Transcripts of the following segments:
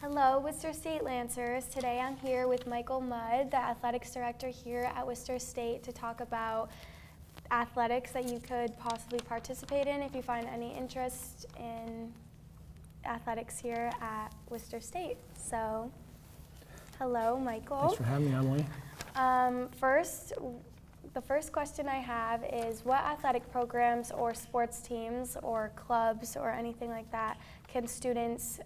Hello, Worcester State Lancers. Today I'm here with Michael Mudd, the athletics director here at Worcester State, to talk about athletics that you could possibly participate in if you find any interest in athletics here at Worcester State. So, hello, Michael. Thanks for having me, Emily. The first question I have is, what athletic programs or sports teams or clubs or anything like that can students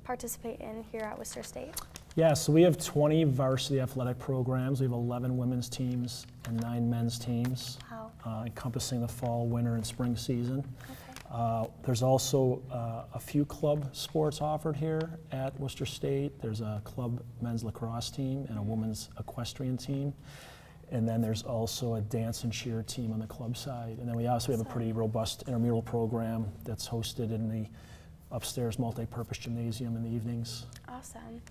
participate in here at Worcester State? Yeah, so we have 20 varsity athletic programs. We have 11 women's teams and 9 men's teams, encompassing the fall, winter, and spring season. Okay. There's also a few club sports offered here at Worcester State. There's a club men's lacrosse team and a women's equestrian team. And then there's also a dance and cheer team on the club side. And then we also have a pretty robust intramural program that's hosted in the upstairs multi-purpose gymnasium in the evenings. Awesome.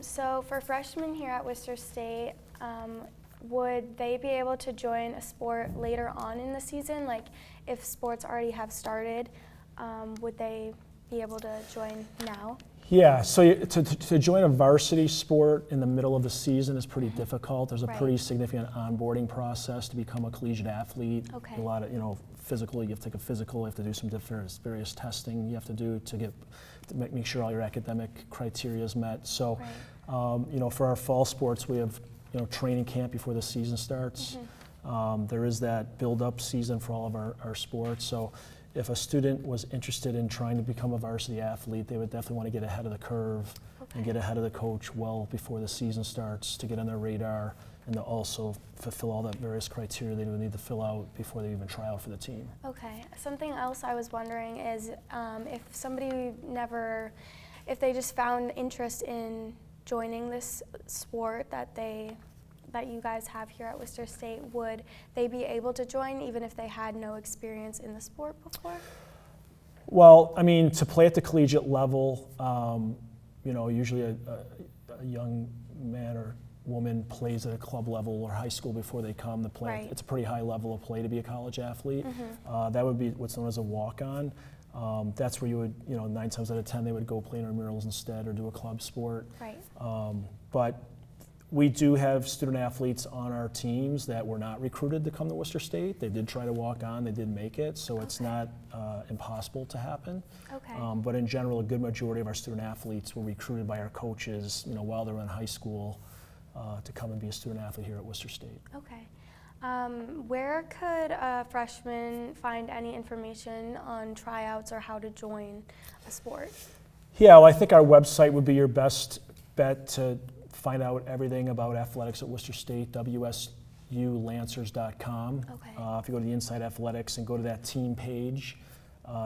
So for freshmen here at Worcester State, would they be able to join a sport later on in the season? Like if sports already have started, would they be able to join now? Yeah, so to join a varsity sport in the middle of the season is pretty difficult. There's a pretty significant onboarding process to become a collegiate athlete. Okay. A lot of, physical, you have to take a physical, you have to do some various testing you have to do to make sure all your academic criteria is met. So, for our fall sports, we have, training camp before the season starts. There is that build-up season for all of our sports. So if a student was interested in trying to become a varsity athlete, they would definitely want to get ahead of the curve and get ahead of the coach well before the season starts to get on their radar and to also fulfill all the various criteria they would need to fill out before they even try out for the team. Okay. Something else I was wondering is if they just found interest in joining this sport that you guys have here at Worcester State, would they be able to join even if they had no experience in the sport before? Well, I mean, to play at the collegiate level, usually a young man or woman plays at a club level or high school before they come to play. Right. It's a pretty high level of play to be a college athlete. That would be what's known as a walk-on. That's where you would, 9 times out of 10, they would go play intramurals instead or do a club sport. Right. But we do have student athletes on our teams that were not recruited to come to Worcester State. They did try to walk on, they did make it, so it's not impossible to happen. Okay. But in general, a good majority of our student athletes were recruited by our coaches, while they were in high school to come and be a student athlete here at Worcester State. Okay. Where could a freshman find any information on tryouts or how to join a sport? Yeah, well, I think our website would be your best bet to find out everything about athletics at Worcester State, wsulancers.com. Okay. If you go to the Inside Athletics and go to that team page,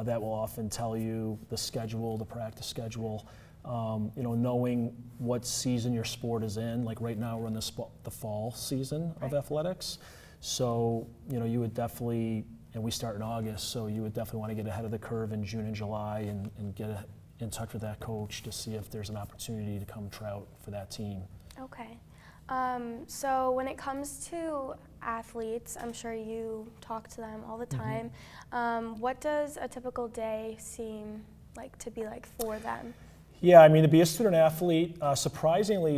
that will often tell you the schedule, the practice schedule. Knowing what season your sport is in. Like right now we're in the fall season of athletics. So, you would definitely, and we start in August, so you would definitely want to get ahead of the curve in June and July and get in touch with that coach to see if there's an opportunity to come try out for that team. Okay. So when it comes to athletes, I'm sure you talk to them all the time. What does a typical day seem like to be like for them? Yeah, I mean, to be a student athlete, surprisingly,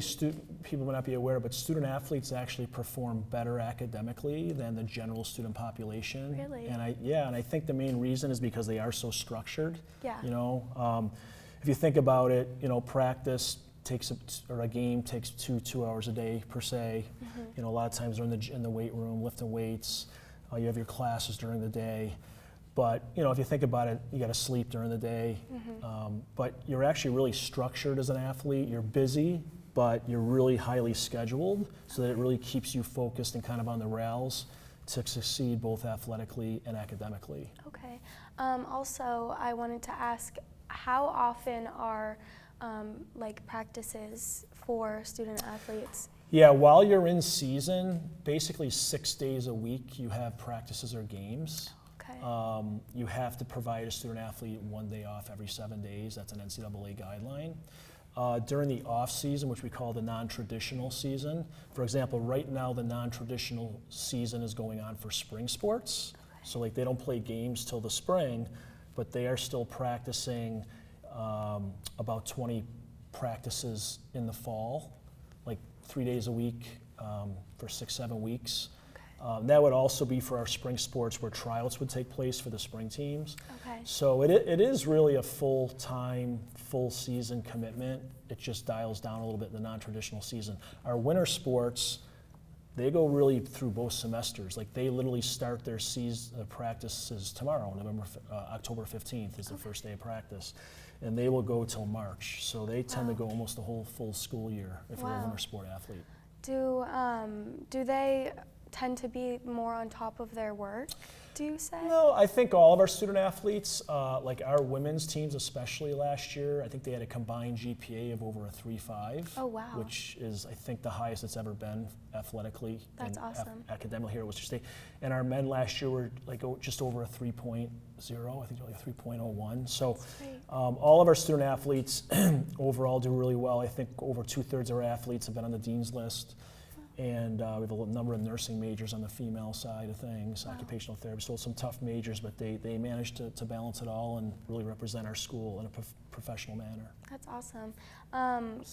people may not be aware, but student athletes actually perform better academically than the general student population. Really? And I think the main reason is because they are so structured. Yeah. If you think about it, practice a game takes 2 hours a day per se. A lot of times they're in the weight room lifting weights. You have your classes during the day. But if you think about it, you got to sleep during the day. But you're actually really structured as an athlete. You're busy, but you're really highly scheduled, so that it really keeps you focused and kind of on the rails to succeed both athletically and academically. Okay. Also, I wanted to ask, how often are practices for student athletes? Yeah, while you're in season, basically 6 days a week you have practices or games. Okay. You have to provide a student athlete 1 day off every 7 days. That's an NCAA guideline. During the off season, which we call the non-traditional season, for example, right now the non-traditional season is going on for spring sports. Okay. So they don't play games till the spring, but they are still practicing about 20 practices in the fall, like 3 days a week for 6-7 weeks. That would also be for our spring sports where tryouts would take place for the spring teams. Okay. So it is really a full-time, full-season commitment. It just dials down a little bit in the non-traditional season. Our winter sports, they go really through both semesters. Like they literally start their season practices tomorrow, October 15th is the first day of practice. And they will go till March. So they tend to go almost the whole full school year if you're a winter sport athlete. Do they tend to be more on top of their work, do you say? No, I think all of our student athletes, like our women's teams especially last year, I think they had a combined GPA of over a 3.5. Oh, wow. Which is, I think, the highest it's ever been athletically. That's and awesome. Academically here at Worcester State. And our men last year were like just over a 3.0, I think like a 3.01. So all of our student athletes overall do really well. I think over 2/3 of our athletes have been on the dean's list. And we have a number of nursing majors on the female side of things, occupational therapy, so some tough majors, but they managed to balance it all and really represent our school in a professional manner. That's awesome.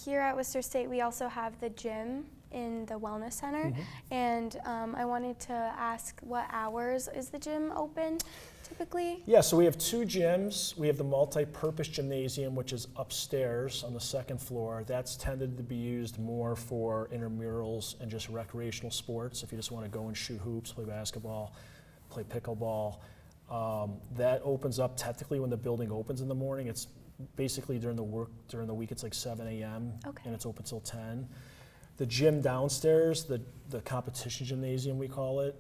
Here at Worcester State, we also have the gym in the Wellness Center, and I wanted to ask, what hours is the gym open typically? Yeah, so we have 2 gyms. We have the multi-purpose gymnasium, which is upstairs on the 2nd floor. That's tended to be used more for intramurals and just recreational sports. If you just want to go and shoot hoops, play basketball, play pickleball. That opens up technically when the building opens in the morning. It's basically during the week, it's like 7 a.m. And it's open till 10. The gym downstairs, the competition gymnasium we call it,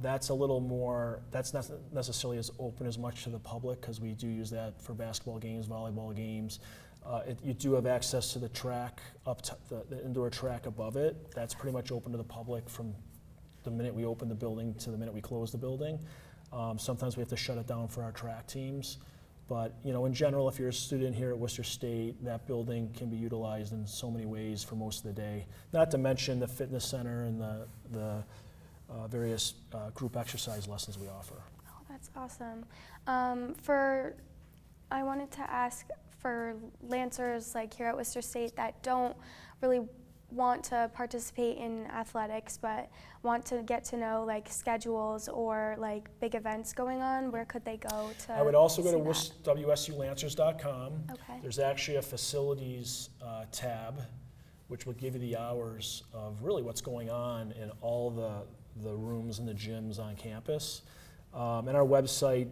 that's a little more, that's not necessarily as open as much to the public because we do use that for basketball games, volleyball games. You do have access to the track, the indoor track above it. That's pretty much open to the public from the minute we open the building to the minute we close the building. Sometimes we have to shut it down for our track teams. But in general, if you're a student here at Worcester State, that building can be utilized in so many ways for most of the day. Not to mention the fitness center and the various group exercise lessons we offer. Oh, that's awesome. I wanted to ask for Lancers like here at Worcester State that don't really want to participate in athletics but want to get to know like schedules or like big events going on, where could they go to? I would also go to WSULancers.com. Okay. There's actually a facilities tab which will give you the hours of really what's going on in all the rooms and the gyms on campus. And our website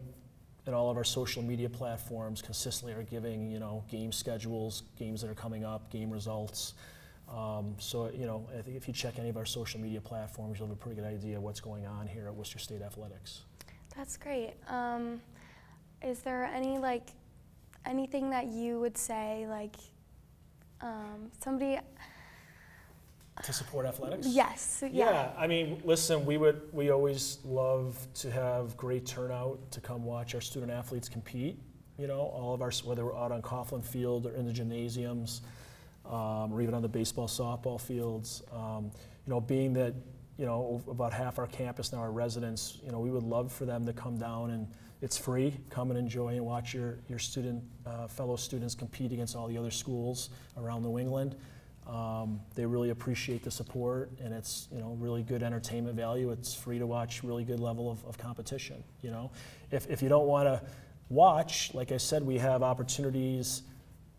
and all of our social media platforms consistently are giving game schedules, games that are coming up, game results. So I think if you check any of our social media platforms, you'll have a pretty good idea of what's going on here at Worcester State Athletics. That's great. Is there anything that you would say somebody to support athletics? Yes. Yeah. I mean, listen, we always love to have great turnout to come watch our student athletes compete. All of our, whether we're out on Coughlin Field or in the gymnasiums. Or even on the baseball, softball fields. Being that, about half our campus now are residents, we would love for them to come down and it's free. Come and enjoy and watch your fellow students compete against all the other schools around New England. They really appreciate the support and it's, really good entertainment value. It's free to watch really good level of competition, If you don't want to watch, like I said, we have opportunities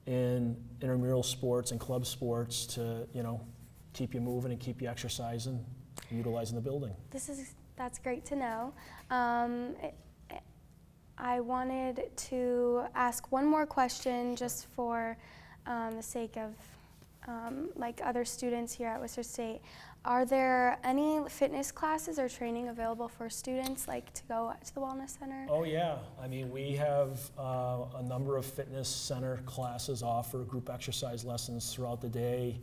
in intramural sports and club sports to, keep you moving and keep you exercising, and utilizing the building. That's great to know. I wanted to ask one more question just for the sake of other students here at Worcester State. Are there any fitness classes or training available for students to go to the Wellness Center? Oh yeah, I mean we have a number of fitness center classes offer group exercise lessons throughout the day,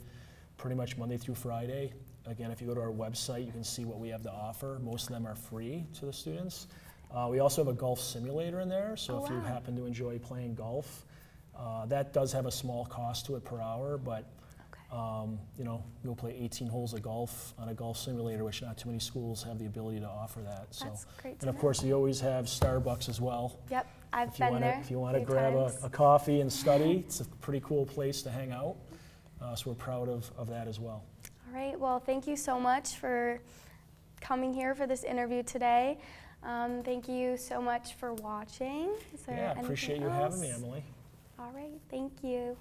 pretty much Monday through Friday. Again, if you go to our website, you can see what we have to offer. Most of them are free to the students. We also have a golf simulator in there, so if you happen to enjoy playing golf, that does have a small cost to it per hour, but you'll play 18 holes of golf on a golf simulator, which not too many schools have the ability to offer that. So, that's great to and of course, you always have Starbucks as well. Yep, I've been there. If you want to a few grab times. a coffee and study, it's a pretty cool place to hang out. So we're proud of that as well. All right, well, thank you so much for coming here for this interview today. Thank you so much for watching. Is there Yeah, anything appreciate you else? having me, Emily. All right, thank you.